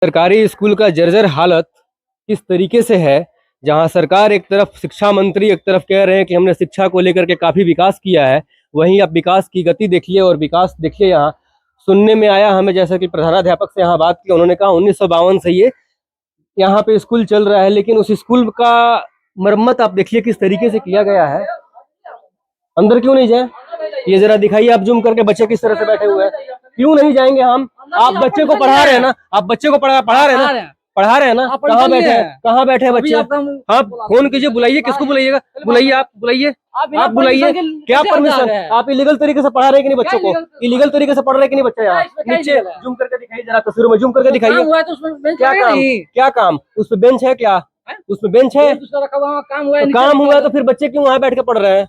सरकारी स्कूल का जर्जर हालत किस तरीके से है, जहां सरकार एक तरफ शिक्षा मंत्री एक तरफ कह रहे हैं कि हमने शिक्षा को लेकर के काफ़ी विकास किया है, वहीं आप विकास की गति देखिए और विकास देखिए। यहाँ सुनने में आया हमें, जैसा कि प्रधानाध्यापक से यहाँ बात की, उन्होंने कहा 1952 से ये यहाँ पे स्कूल चल रहा है, लेकिन उस स्कूल का मरम्मत आप देखिए किस तरीके से किया गया है। अंदर क्यों नहीं जाए, ये जरा दिखाइए आप जूम करके, बच्चे किस तरह से बैठे हुए हैं। क्यों नहीं जाएंगे हम? आप बच्चे को पढ़ा रहे हैं ना, आप बच्चे को पढ़ा रहे हैं ना, पढ़ा रहे हैं ना। कहाँ बैठे हैं, कहाँ बैठे हैं बच्चे? आप फोन कीजिए, बुलाइए, किसको बुलाइएगा? बुलाइए, आप बुलाइए, आप बुलाइए। क्या परमिशन? आप इलीगल तरीके से पढ़ा रहे हैं कि नहीं बच्चों को? इलीगल तरीके से पढ़ रहे हैं कि नहीं बच्चे? यहाँ नीचे जूम करके दिखाइए, जरा तस्वीरों में जूम करके दिखाइए। क्या काम, क्या काम? उसमें बेंच है क्या? उसमें बेंच है? काम हुआ है तो फिर बच्चे क्यों वहाँ बैठ के पढ़ रहे हैं?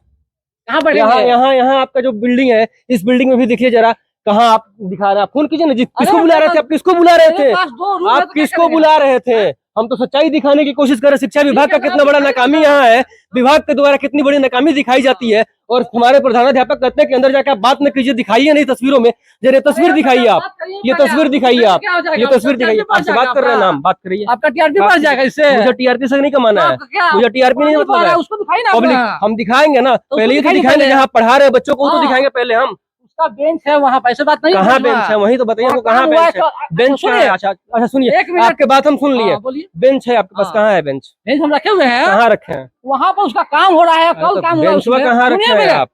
यहाँ आपका जो बिल्डिंग है, इस बिल्डिंग में भी देखिए जरा, कहाँ आप दिखा रहे हैं? आप फोन कीजिए ना जी। किसको बुला रहे थे आप? किसको बुला रहे थे आप? किसको बुला रहे थे? हम तो सच्चाई दिखाने की कोशिश कर रहे हैं। शिक्षा विभाग का कितना बड़ा नाकामी यहाँ है, विभाग के द्वारा कितनी बड़ी नाकामी दिखाई जाती है। और हमारे प्रधानाध्यापक कहते हैं कि अंदर जाकर आप बात न कीजिए, दिखाइए नहीं तस्वीरों में। जरा तस्वीर दिखाइए आप, ये तस्वीर दिखाइए आप, ये तस्वीर दिखाइए। आपसे बात कर रहे हैं ना, हम बात करिए। आपका टीआरपी बढ़ जाएगा इससे। मुझे टीआरपी से नहीं कमाना है, मुझे टीआरपी नहीं मतलब है। उसको दिखाई ना, पब्लिक हम दिखाएंगे ना, पहले ही तो दिखाएंगे जहाँ पढ़ा रहे बच्चों को, तो दिखाएंगे पहले हम। उसका बेंच है वहाँ, पैसे बात नहीं। कहाँ बेंच है? वही तो बताइए हमको, कहाँ बेंच है? बेंच है? अच्छा सुनिए, आपके बात हम सुन लिए। बेंच है आपके पास? कहाँ है बेंच? बेंच हम रखे हुए हैं। कहाँ रखे हैं? वहाँ पर उसका काम हो रहा है, कल काम हुआ। बेंच कहाँ रखे हैं आप?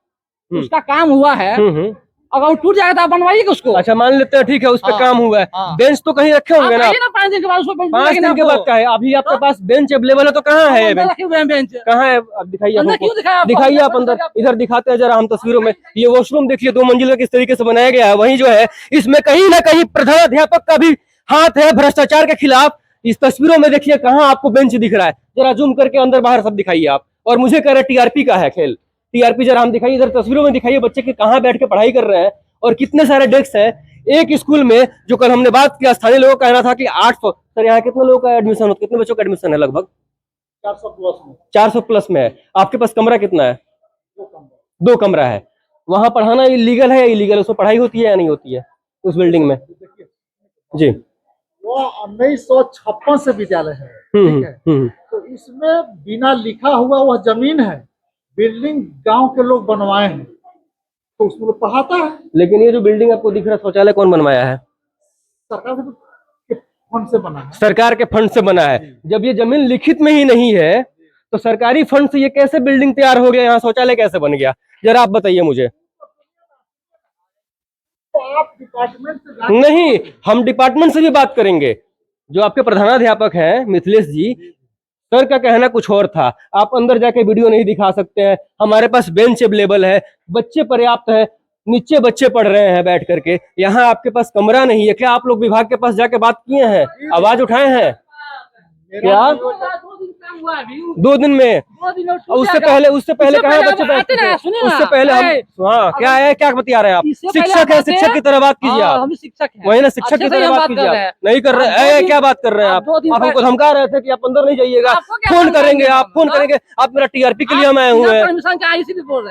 उसका काम हुआ है, अगर वो टूट जाएगा तो आप बनवाइएगा उसको। अच्छा मान लेते हैं, ठीक है, उस पे काम हुआ है। बेंच तो कहीं रखे होंगे ना? 5 दिन के बाद उसको बेंच 5 दिन के बाद का है। अभी आपके पास बेंच अवेलेबल है तो कहाँ है बेंच? कहाँ है? अब दिखाइए, दिखाइए आप अंदर, इधर दिखाते हैं जरा हम तस्वीरों में। ये वॉशरूम देखिए, 2 मंजिल का किस तरीके से बनाया गया है। वहीं जो है, इसमें कहीं ना कहीं प्रधानाध्यापक का भी हाथ है भ्रष्टाचार के खिलाफ। इस तस्वीरों में देखिए कहाँ आपको बेंच दिख रहा है, जरा जूम करके अंदर बाहर सब दिखाइए आप। और मुझे कह रहे टीआरपी का है खेल, टीआरपी जरा हम दिखाइए, इधर तस्वीरों में दिखाइए बच्चे के कहाँ बैठ के पढ़ाई कर रहे हैं और कितने सारे डेस्क हैं एक स्कूल में। जो कल हमने बात किया, स्थानीय लोगों का कहना था कि 800। सर यहाँ कितने लोगों का एडमिशन, कितने बच्चों का एडमिशन है? लगभग 400 प्लस में है। आपके पास कमरा कितना है? 2 कमरा है। वहां पढ़ाना इलीगल है या इलीगल? उसमें पढ़ाई होती है या नहीं होती है उस बिल्डिंग में? जी, वो 1956 से विद्यालय है, ठीक है। तो इसमें बिना लिखा हुआ वह जमीन है, बिल्डिंग गांव के लोग बनवाए हैं, तो उसमें लोग पढ़ाता है। लेकिन ये जो बिल्डिंग आपको दिख रहा है, शौचालय कौन बनवाया है? सरकार के फंड से बना है। सरकार के फंड से बना है। जब ये जमीन लिखित में ही नहीं है तो सरकारी फंड से ये कैसे बिल्डिंग तैयार हो गया? यहाँ शौचालय कैसे बन गया, जरा आप बताइए मुझे। तो आप डिपार्टमेंट से नहीं, हम डिपार्टमेंट से भी बात करेंगे। जो आपके प्रधानाध्यापक हैं मिथिलेश जी, सर का कहना कुछ और था। आप अंदर जाके वीडियो नहीं दिखा सकते हैं, हमारे पास बेंच अवेलेबल है, बच्चे पर्याप्त है, नीचे बच्चे पढ़ रहे हैं बैठ करके, यहाँ आपके पास कमरा नहीं है। क्या आप लोग विभाग के पास जाके बात किए हैं, आवाज उठाए हैं क्या? 2 दिन में? उससे पहले कहा बच्चे बैठते थे? उससे पहले हम, हाँ क्या है, क्या बता रहे हैं आप? शिक्षक है, शिक्षक की तरह बात कीजिए आप। हम शिक्षक हैं, वही ना, शिक्षक की तरह बात कीजिए आप। नहीं कर रहे, क्या बात कर रहे हैं आप? आप हमको धमका रहे थे कि आप अंदर नहीं जाइएगा, फोन करेंगे, आप फोन करेंगे। आप मेरा टीआरपी के लिए हम आए हुए हैं।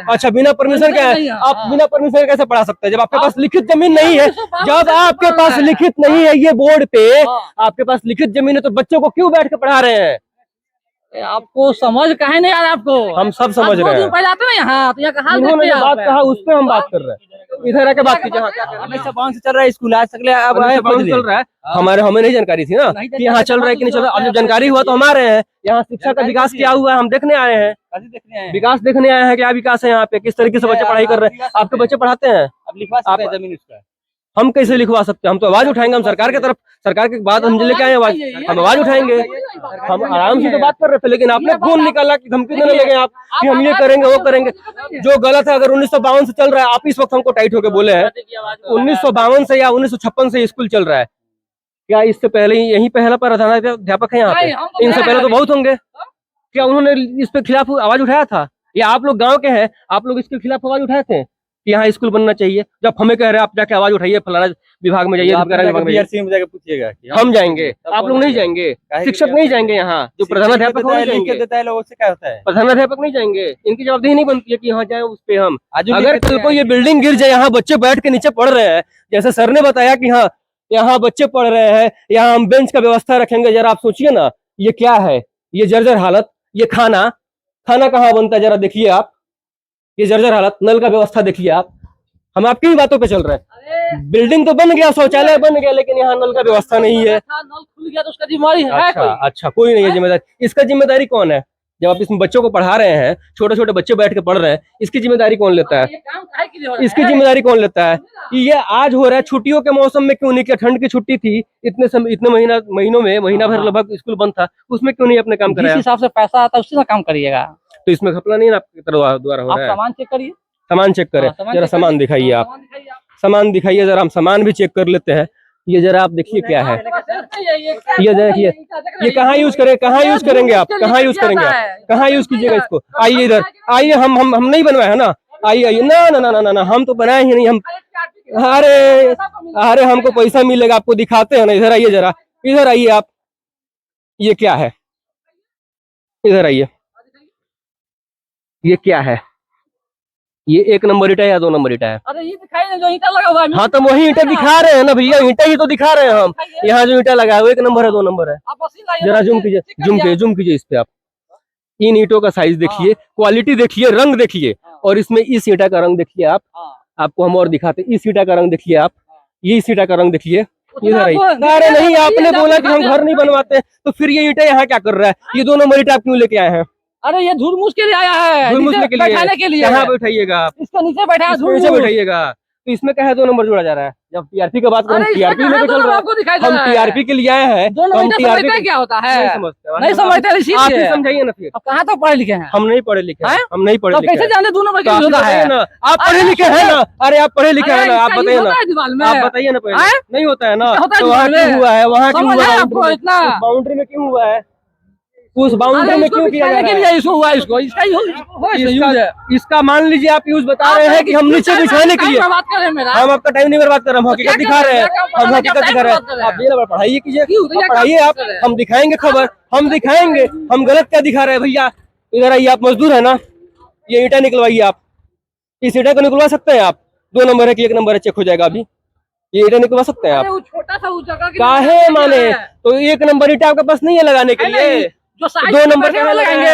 अच्छा, बिना परमिशन का है? आप बिना परमिशन कैसे पढ़ा सकते हैं जब आपके पास लिखित जमीन नहीं है? जब आपके पास लिखित नहीं है, ये बोर्ड पे आपके पास लिखित जमीन है, तो बच्चों को क्यों बैठ के पढ़ा रहे हैं? आपको समझ काहे नहीं आ रहा? आपको हम सब समझ रहे हैं। पहले आते ना यहाँ, तो यहाँ कहाँ उन्होंने जो बात कहा उस पे हम बात कर रहे हैं। इधर आके बात कीजिए। से चल रहा है स्कूल, आज तक चल रहा है। हमें नहीं जानकारी थी ना कि यहाँ चल रहा है कि नहीं चल रहा। अब जब जानकारी हुआ तो हम आ रहे हैं। यहाँ शिक्षा का विकास क्या हुआ है हम देखने आए हैं, विकास देखने आए हैं। क्या विकास है यहाँ पे, किस तरीके से बच्चे पढ़ाई कर रहे हैं? आपके बच्चे पढ़ाते हैं? अब लिखवा सकते हैं जमीन उसका। हम कैसे लिखवा सकते हैं? हम तो आवाज उठाएंगे, हम सरकार की तरफ, सरकार के बाद हम लेके आए आवाज, हम आवाज उठाएंगे। हम आराम से तो बात कर रहे थे, लेकिन आपने फोन निकाला कि धमकी देने लगे आप कि हम ये करेंगे वो करेंगे, जो गलत है। अगर 1952 से चल रहा है, आप इस वक्त हमको टाइट होके बोले हैं 1952 से या 1956 से स्कूल चल रहा है, क्या इससे पहले यही पहला प्रधानाध्यापक है यहाँ पे? इनसे पहले तो बहुत होंगे। क्या उन्होंने इस पे खिलाफ आवाज उठाया था? या आप लोग गाँव के हैं, आप लोग इसके खिलाफ आवाज उठाए थे कि यहाँ स्कूल बनना चाहिए? जब हमें कह रहे हैं आप जाके आवाज उठाइए, फलाना विभाग में जाइए, पूछिएगा। हम जाएंगे, आप लोग नहीं जाएंगे? शिक्षक नहीं जाएंगे यहाँ? जो प्रधानाध्यापक देता है लोगों से क्या होता है? प्रधानाध्यापक नहीं जाएंगे? इनकी जवाबदेही नहीं बनती है कि यहाँ जाए उस पे हम? अगर कल को ये बिल्डिंग गिर जाए, यहाँ बच्चे बैठ के नीचे पढ़ रहे हैं, जैसे सर ने बताया कि हाँ यहाँ बच्चे पढ़ रहे हैं, यहाँ हम बेंच का व्यवस्था रखेंगे। जरा आप सोचिए ना, ये क्या है, ये जर्जर हालत। ये खाना कहाँ बनता है, जरा देखिए आप, ये जर्जर हालत। नल का व्यवस्था देखिए आप, हम आपकी ही बातों पे चल रहे हैं। बिल्डिंग तो बन गया, शौचालय बन गया, लेकिन यहाँ नल का व्यवस्था नहीं है। नल खुल गया तो उसका जिम्मेवारी है कोई? अच्छा, कोई नहीं है जिम्मेदारी। इसका जिम्मेदारी कौन है? जब आप इसमें बच्चों को पढ़ा रहे हैं, छोटे छोटे बच्चे बैठ के पढ़ रहे हैं, इसकी जिम्मेदारी कौन लेता है? ये काम काहे के लिए हो रहा है? इसकी जिम्मेदारी कौन लेता है? ये आज हो रहा है, छुट्टियों के मौसम में क्यों नहीं किया? ठंड की छुट्टी थी, इतने महीनों में महीना भर लगभग स्कूल बंद था, उसमें क्यों नहीं अपने काम जिस कराया? हिसाब से पैसा आता है उसी से काम करिएगा। तो इसमें घपला नहीं ना आपके द्वारा हो आप रहा है? सामान चेक करिए। सामान चेक करें, जरा सामान दिखाइए आप, सामान दिखाइए आप। सामान दिखाइए जरा, हम सामान भी चेक कर लेते हैं। ये जरा आप देखिए क्या है, ये देखिए, ये कहाँ यूज करेंगे आप? कहाँ यूज करेंगे आप? कहाँ यूज कीजिएगा इसको? आइए इधर, आइए, हम नहीं बनवाए है ना, आइए। ना, हम तो बनाए ही नहीं। हम अरे हमको पैसा मिलेगा, आपको दिखाते हैं ना। इधर आइए जरा, इधर आइए आप, ये क्या है? इधर आइए, ये क्या है? ये 1 नंबर ईटा है या 2 नंबर ईटा है? अरे ये दिखाई नहीं, जो ईंटा लगा हुआ है। हाँ, तो वही ईंटा दिखा रहे हैं ना भैया, ईंटा ही तो दिखा रहे हैं हम। यहाँ जो ईंटा लगा है वो 1 नंबर है, 2 नंबर है? आप मशीन लाइए, जरा जूम कीजिए इस पे आप। इन ईंटों का साइज देखिए, क्वालिटी देखिए, रंग देखिए, और इसमें इस ईंटा का रंग देखिए आप। आपको हम और दिखाते, इस ईंटा का रंग देखिए आप, ये इस ईंटा का रंग देखिए। इधर आइए। अरे नहीं, आपने बोला कि हम घर नहीं बनवाते, तो फिर ये ईंटा यहाँ क्या कर रहा है? ये 2 नंबर ईंटा आप क्यों लेके आए हैं? अरे ये धूल मूस के लिए आया है, बैठाने के लिए। कहाँ बैठाइएगा आप? इसके नीचे बैठा है, नीचे बैठाइएगा। तो इसमें क्या है 2 नंबर जोड़ा जा रहा है? जब टीआरपी की बात करें, टीआरपी लेके चल रहा है, हम टीआरपी के लिए आए हैं। दो नंबर समझते क्या होता है? नहीं समझते, आप ही समझाइए ना फिर। अब कहाँ तक पढ़े लिखे हैं? हम नहीं पढ़े लिखे हैं, हम नहीं पढ़े लिखे। कैसे जाने 2 नंबर क्या होता है? आप पढ़े लिखे हैं ना? अरे आप पढ़े लिखे हैं ना, आप बताइए ना, आप बताइए ना पहले। नहीं होता है ना, तो वहाँ क्यों हुआ है? वहाँ क्यों हुआ है? बाउंड्री में क्यों हुआ है? उस बाउंड्री में क्यों किया जा रहा है? इसका मान लीजिए आप यूज बता रहे हैं कि हम नीचे बिछाने के लिए। हम आपका टाइम नहीं बर्बाद कर रहे हैं, हम हकीकत दिखा रहे हैं, हम हकीकत दिखा रहे हैं। आप ये पढ़ाइए कीजिए, पढ़ाइए आप, हम दिखाएंगे खबर, हम दिखाएंगे हम गलत क्या दिखा रहे हैं। भैया इधर आइए, आप मजदूर है ना, ये ईंटा निकलवाइए आप। इस ईंटा को निकलवा सकते हैं आप? 2 नंबर है कि 1 नंबर है, चेक हो जाएगा अभी। ये ईंटा निकलवा सकते हैं आप? छोटा सा जगह काहे माने? तो 1 नंबर ईंटा आपके पास नहीं है लगाने के लिए? जो 2 नंबर कहाँ लगाएंगे?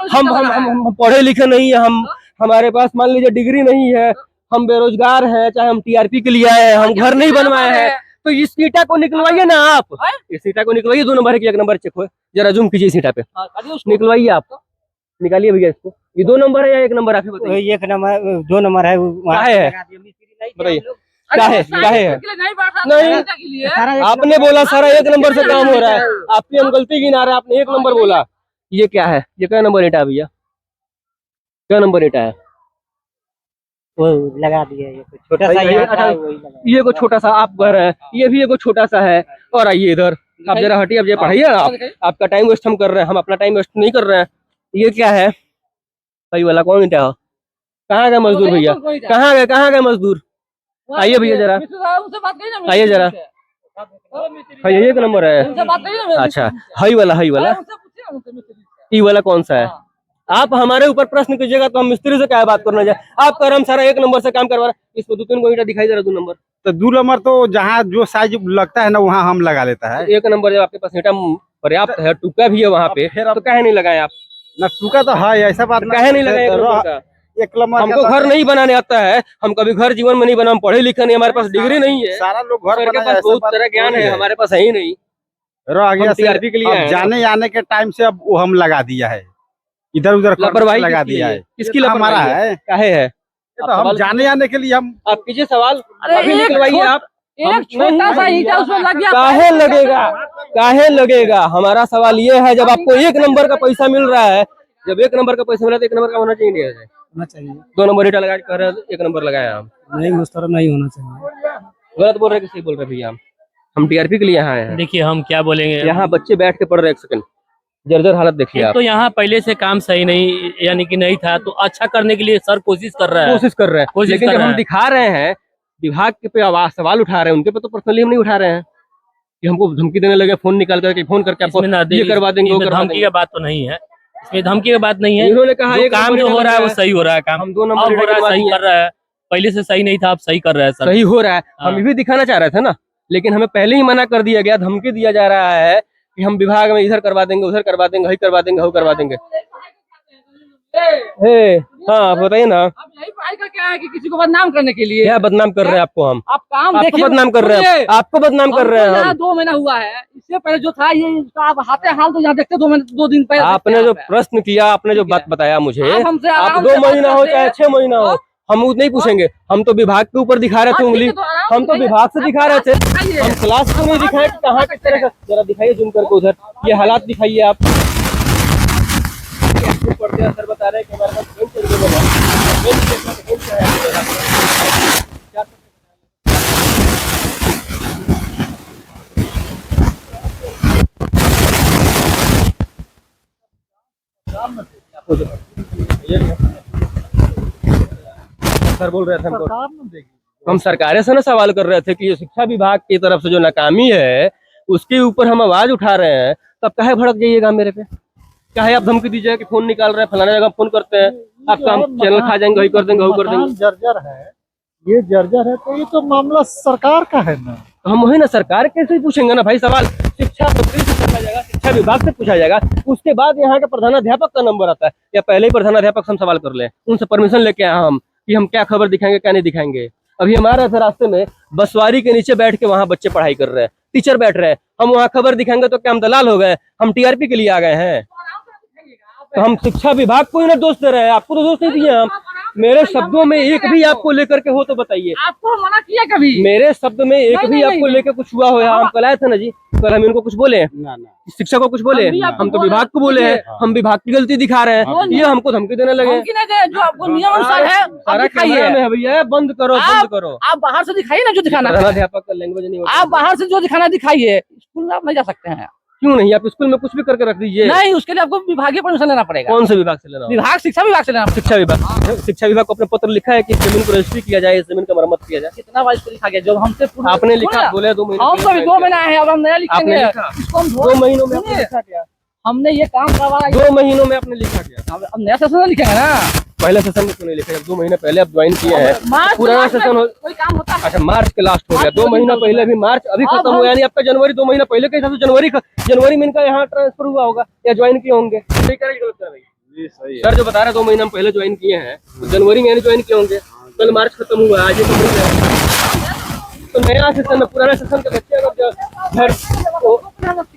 हम पढ़े लिखे नहीं है, हम हमारे पास मान लीजिए डिग्री नहीं है, हम बेरोजगार हैं, चाहे हम टीआरपी के लिए आए हैं, हम घर नहीं बनवाए हैं। तो इस ईंटा को निकलवाइए ना आप, इस ईंटा को निकलवाइए। 2 नंबर है कि 1 नंबर? चेक हो, जरा जूम कीजिए इस ईंटा पे, निकलवाइए आप, निकालिए भैया इसको। ये 2 नंबर है या 1 नंबर? आप ही बताइए। 1 नंबर 2 नंबर है, है बताइए, क्या है? नहीं, आपने बोला सारा 1 नंबर से काम हो रहा है, आपकी हम गलती गिना रहे हैं, आपने 1 नंबर बोला। ये क्या है? ये क्या नंबर ईंटा है भैया? क्या नंबर ईंटा है? वो लगा दिया, ये छोटा सा ये को छोटा सा आप कह रहे हैं, ये भी एक छोटा सा है। और आइए इधर, आप जरा हटिए, अब ये पढ़ाइए ना आप, आपका टाइम वेस्ट हम कर रहे हैं, हम अपना टाइम वेस्ट नहीं कर रहे हैं। ये क्या है? सही वाला कौन ईंटा है? कहाँ गए मजदूर भैया? कहाँ गए मजदूर? आइए भैया जरा, आइए जरा। ये 1 नंबर है? अच्छा, हाई वाला ई वाला कौन सा है? आप हमारे ऊपर प्रश्न कीजिएगा तो हम मिस्त्री से क्या बात करना जाए? आप कह रहे हम सारा 1 नंबर से काम करवा रहे हैं, इसमें 2-3 को ईंटा दिखाई दे रहा है 2 नंबर। तो 2 नंबर तो जहाँ जो साइज लगता है ना वहाँ हम लगा लेता है। 1 नंबर जब आपके पास ईंटा पर्याप्त है, टुका भी है वहाँ पे, तो काहे नहीं लगाए आप? ना टुका तो है, ऐसा बात काहे नहीं लगाए 1 नंबर का? 1 नंबर हमको घर नहीं बनाने आता है, हम कभी घर जीवन में नहीं बना, हम पढ़े लिखे नहीं, हमारे पास डिग्री नहीं है, सारा लोग घर के पास बहुत सारा ज्ञान है, हमारे पास है ही नहीं। टीआरपी के लिए जाने आने के टाइम से अब वो हम लगा दिया है, इधर उधर लापरवाही लगा दिया है। किसकी हमारा है? काहे है? तो हम जाने आने के लिए हम आप कीजिए सवाल, अभी निकलवाइए आप। एक छोटा सा ईंटा उसमें लग गया, काहे लगेगा? काहे लगेगा? हमारा सवाल ये है, जब आपको 1 नंबर का पैसा मिल रहा है, जब 1 नंबर का पैसा मिला तो 1 नंबर का होना चाहिए, नहीं होना चाहिए? 2 नंबर ईंटा लगा के कह रहे हैं 1 नंबर लगाया हम। नहीं, उस तरह नहीं होना चाहिए। गलत बोल रहे कि सही बोल रहे भैया? हम टीआरपी के लिए यहाँ आए हैं। देखिए हम क्या बोलेंगे, यहाँ बच्चे बैठ के पढ़ रहे हैं, 1 सेकंड, जर्जर हालत देखिए आप। तो यहाँ पहले से काम सही नहीं, यानी कि नहीं था, तो अच्छा करने के लिए सर कोशिश कर रहा है, लेकिन जब हम दिखा रहे हैं, विभाग के पे आवाज सवाल उठा रहे हैं, उनके पे तो पर्सनली हम नहीं उठा रहे हैं कि हमको धमकी देने लगे, फोन निकाल करके, फोन करके आपको ये करवा देंगे, वो करवा देंगे। धमकी की बात तो नहीं है, इसमें धमकी की बात नहीं है। इन्होंने कहा जो काम जो हो रहा है वो सही हो रहा है, काम हम 2 नंबर हो रहा है, सही कर रहा है, पहले से सही नहीं था, अब सही कर रहा है सर, सही हो रहा है। हम ये भी दिखाना चाह रहे थे ना, लेकिन हमें पहले ही मना कर दिया गया, धमकी दिया जा रहा है कि हम विभाग में इधर करवा देंगे, उधर करवा देंगे, वही करवा देंगे, वो करवा देंगे। हाँ बताइए ना। अब यही पढ़ाई का क्या है कि किसी को बदनाम करने के लिए क्या बदनाम कर रहे हैं आपको हम? आप काम आपको देखिए, बदनाम कर रहे हैं, आपको बदनाम कर रहे हैं यहाँ हम। 2 महीना हुआ है, इससे पहले जो था ये इसका आप हाथे हाल तो यहाँ देखते 2 दिन पहले आपने जो प्रश्न किया, आपने जो बात बताया मुझे, आप हमसे आप आराम 2 से बात महीना हो करते चाहे हैं। 6 महीना हो, हम वो नहीं पूछेंगे। हम तो विभाग के ऊपर दिखा रहे थे उंगली, हम तो विभाग से दिखा रहे थे, हम क्लास को नहीं दिखाए कि कहाँ किस तरह का। जरा दिखाइए जूम करके उधर, ये हालात दिखाइए आप। पढ़ते हैं, सर बता रहे हैं कि हमारे पास बेंच अवेलेबल है। बेंच देखना तो बेंच है आपके पास। सर बोल रहे थे हमको, सरकार ने देखी। हम सरकारें से ना सवाल कर रहे थे कि ये शिक्षा विभाग की तरफ से जो नाकामी है उसके ऊपर हम आवाज उठा रहे हैं, तब काहे भड़क जाइएगा मेरे पे? काहे आप धमकी दीजिएगा कि फोन निकाल रहे हैं, फलाना जगह फोन करते हैं, आपका हम चैनल खा जाएंगे, वही कर देंगे, वो कर देंगे। जर्जर है, ये जर्जर है, तो ये तो मामला सरकार का है ना। तो हम वही ना, सरकार कैसे ही पूछेंगे ना भाई सवाल। शिक्षा मंत्री से पूछा जाएगा, शिक्षा विभाग से पूछा जाएगा, उसके बाद यहाँ के प्रधानाध्यापक का नंबर आता है, या पहले ही प्रधानाध्यापक से हम सवाल कर लें, उनसे परमिशन लेके आए हम कि हम क्या खबर दिखाएंगे क्या नहीं दिखाएंगे। अभी हमारे रास्ते में बसवारी के नीचे बैठ के वहाँ बच्चे पढ़ाई कर रहे हैं, टीचर बैठ रहे हैं, हम वहाँ खबर दिखाएंगे तो क्या हम दलाल हो गए? हम टीआरपी के लिए आ गए हैं? तो हम शिक्षा विभाग को ही ना दोष दे रहे हैं, आपको तो दोष नहीं दिए हम। मेरे शब्दों में एक भी आपको लेकर के हो तो बताइए। आपको मना किया कभी? मेरे शब्द में एक भी आपको लेकर कुछ हुआ हो? हम कल आए थे ना जी, कल हम इनको कुछ बोले? ना शिक्षा को कुछ बोले? हम तो विभाग को बोले हैं, हम विभाग की गलती दिखा रहे हैं, ये हमको धमकी देने लगे। धमकी नहीं दे, जो आपको नियम अनुसार है आप दिखाइए। में है भैया, बंद करो, बंद करो। आप बाहर से दिखाइए ना जो दिखाना है। प्रधानाध्यापक का लैंग्वेज नहीं होता। आप बाहर से जो दिखाना दिखाइए, स्कूल में आप नहीं जा सकते हैं। क्यों नहीं? आप स्कूल में कुछ भी करके रख दीजिए। नहीं, उसके लिए आपको विभागीय परमिशन लेना पड़ेगा। कौन से विभाग से लेना होगा? विभाग, शिक्षा विभाग से लेना पड़ेगा। शिक्षा विभाग। शिक्षा विभाग को अपने पत्र लिखा है कि जमीन को रजिस्ट्री किया जाए, इस जमीन का मरम्मत किया जाए। कितना बार इसको लिखा गया? जो हमसे आपने लिखा, बोले 2 महीने। हम तो 2 महीना है, अब हम नया लिखेंगे। आपने लिखा? इसको हम 2 महीनों में आपने लिखा क्या? हमने ये काम करवाया, 2 महीनों में आपने लिखा क्या? अब नया सेशन लिखेंगे ना। पहले सेशन में क्यों नहीं लिखा? जब 2 महीने पहले आप ज्वाइन किए हैं, पुराना सेशन हो। कोई काम होता है? अच्छा, मार्च के लास्ट हो गया, 2 महीना पहले भी मार्च अभी खत्म हुआ, यानी आपका जनवरी 2 महीना पहले के हिसाब से जनवरी में इनका यहाँ ट्रांसफर हुआ होगा या ज्वाइन किए होंगे। सही कह रहे हैं, गलत कह रहे हैं? सर जो बता रहे 2 महीना हम पहले ज्वाइन किए हैं, तो जनवरी में ज्वाइन किए होंगे। कल मार्च खत्म हुआ, आज तो नया सेशन में पुराना सेशन के बच्चे अगर घर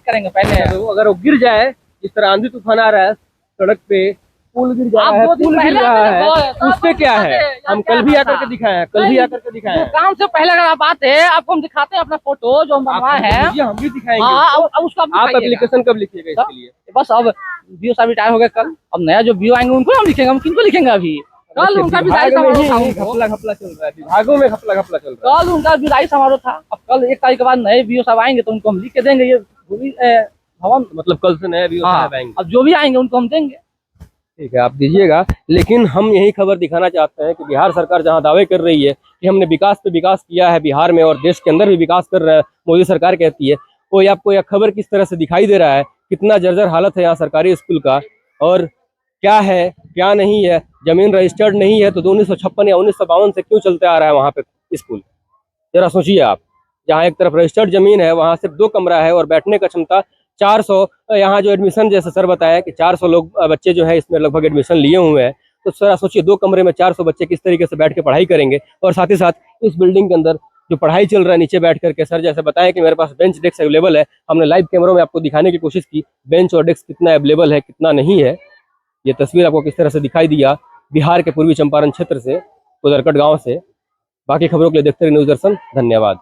करेंगे पहले। अगर वो गिर जाए, जिस तरह आंधी तूफान आ रहा है, सड़क पे पुल गिर जा रहा है, पुल गिर रहा है, उससे क्या है? हम कल भी आकर के दिखाए हैं, कल भी आकर के दिखाए हैं। काम से पहले अगर आप आते हैं, आपको हम दिखाते हैं अपना फोटो जो हम बनवाए हैं, हम भी दिखाएंगे। अब उसको आप एप्लीकेशन कब लिखिएगा इसके लिए? बस अब बीओ साहब रिटायर हो गए कल, अब नया जो बीओ आएंगे उनको हम लिखेंगे। हम किनको लिखेंगे? अभी कल उनका विदाई समारोह था, घपला घपला चल रहा है, विभागों में घपला घपला चल रहा है। कल उनका विदाई समारोह था। अब कल 1 तारीख के बाद नए बीओ साहब आएंगे तो उनको हम लिख के देंगे। ये भवन, मतलब कल से नया भी आएंगे। अब जो भी आएंगे उनको हम देंगे। ठीक है, आप दीजिएगा, लेकिन हम यही खबर दिखाना चाहते हैं कि बिहार सरकार जहां दावे कर रही है कि हमने विकास पे विकास किया है बिहार में और देश के अंदर भी विकास कर रहा है, मोदी सरकार कहती है, वो आपको यह खबर किस तरह से दिखाई दे रहा है, कितना जर्जर हालत है यहाँ सरकारी स्कूल का, और क्या है क्या नहीं है। जमीन रजिस्टर्ड नहीं है तो 1956 या 1952 से क्यों चलते आ रहा है वहाँ पे स्कूल? जरा सोचिए आप। जहाँ एक तरफ रजिस्टर्ड जमीन है, वहाँ सिर्फ 2 कमरा है और बैठने का क्षमता 400। यहाँ जो एडमिशन, जैसे सर बताया कि 400 लोग बच्चे जो है इसमें लगभग एडमिशन लिए हुए हैं, तो सर सोचिए 2 कमरे में 400 बच्चे किस तरीके से बैठ के पढ़ाई करेंगे। और साथ ही साथ इस बिल्डिंग के अंदर जो पढ़ाई चल रहा है नीचे बैठ करके, सर जैसे बताया कि मेरे पास बेंच डेस्क अवेलेबल है, हमने लाइव कैमरों में आपको दिखाने की कोशिश की बेंच और डेस्क कितना अवेलेबल है कितना नहीं है। ये तस्वीर आपको किस तरह से दिखाई दिया बिहार के पूर्वी चंपारण क्षेत्र से, उदरकट गाँव से। बाकी खबरों के लिए देखते रहिए न्यूज़ दर्शन। धन्यवाद।